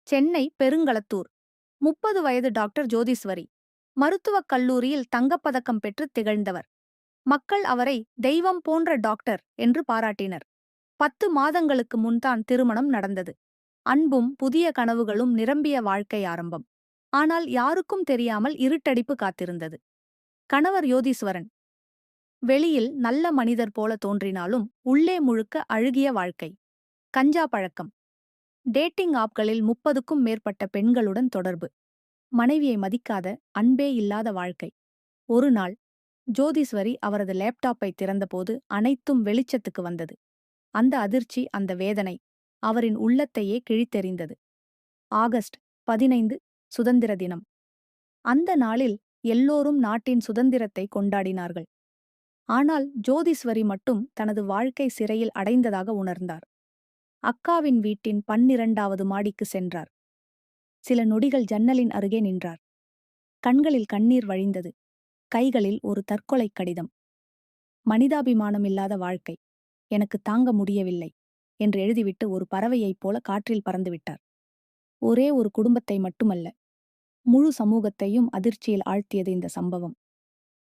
சென்னை பெருங்களத்தூர் 30 வயது டாக்டர் ஜோதீஸ்வரி மருத்துவக் கல்லூரியில் தங்கப்பதக்கம் பெற்று திகழ்ந்தவர். மக்கள் அவரை தெய்வம் போன்ற டாக்டர் என்று பாராட்டினர். 10 மாதங்களுக்கு முன்தான் திருமணம் நடந்தது. அன்பும் புதிய கனவுகளும் நிரம்பிய வாழ்க்கை ஆரம்பம். ஆனால் யாருக்கும் தெரியாமல் இருட்டடிப்பு காத்திருந்தது. கணவர் யோதீஸ்வரன் வெளியில் நல்ல மனிதர் போல தோன்றினாலும் உள்ளே முழுக்க அழுகிய வாழ்க்கை. கஞ்சா பழக்கம், டேட்டிங் ஆப்களில் 30க்கும் மேற்பட்ட பெண்களுடன் தொடர்பு, மனைவியை மதிக்காத அன்பே இல்லாத வாழ்க்கை. ஒரு நாள் ஜோதீஸ்வரி அவரது லேப்டாப்பை திறந்தபோது அனைத்தும் வெளிச்சத்துக்கு வந்தது. அந்த அதிர்ச்சி, அந்த வேதனை அவரின் உள்ளத்தையே கிழித்தெறிந்தது. ஆகஸ்ட் 15 சுதந்திர தினம். அந்த நாளில் எல்லோரும் நாட்டின் சுதந்திரத்தை கொண்டாடினார்கள். ஆனால் ஜோதீஸ்வரி மட்டும் தனது வாழ்க்கை சிறையில் அடைந்ததாக உணர்ந்தார். அக்காவின் வீட்டின் 12வது மாடிக்கு சென்றார். சில நொடிகள் ஜன்னலின் அருகே நின்றார். கண்களில் கண்ணீர் வழிந்தது. கைகளில் ஒரு தற்கொலைக் கடிதம். மனிதாபிமானம் இல்லாத வாழ்க்கை, எனக்கு தாங்க முடியவில்லை என்று எழுதிவிட்டு ஒரு பறவையைப் போல காற்றில் பறந்துவிட்டார். ஒரே ஒரு குடும்பத்தை மட்டுமல்ல, முழு சமூகத்தையும் அதிர்ச்சியில் ஆழ்த்தியது இந்த சம்பவம்.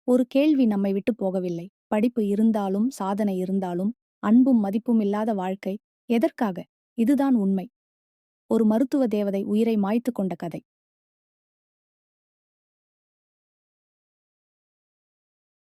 ஒரு கேள்வி நம்மை விட்டு போகவில்லை. படிப்பு இருந்தாலும், சாதனை இருந்தாலும், அன்பும் மதிப்பும் இல்லாத வாழ்க்கை எதற்காக? இதுதான் உண்மை. ஒரு மருத்துவ தேவதை உயிரை மாய்த்து கொண்ட கதை.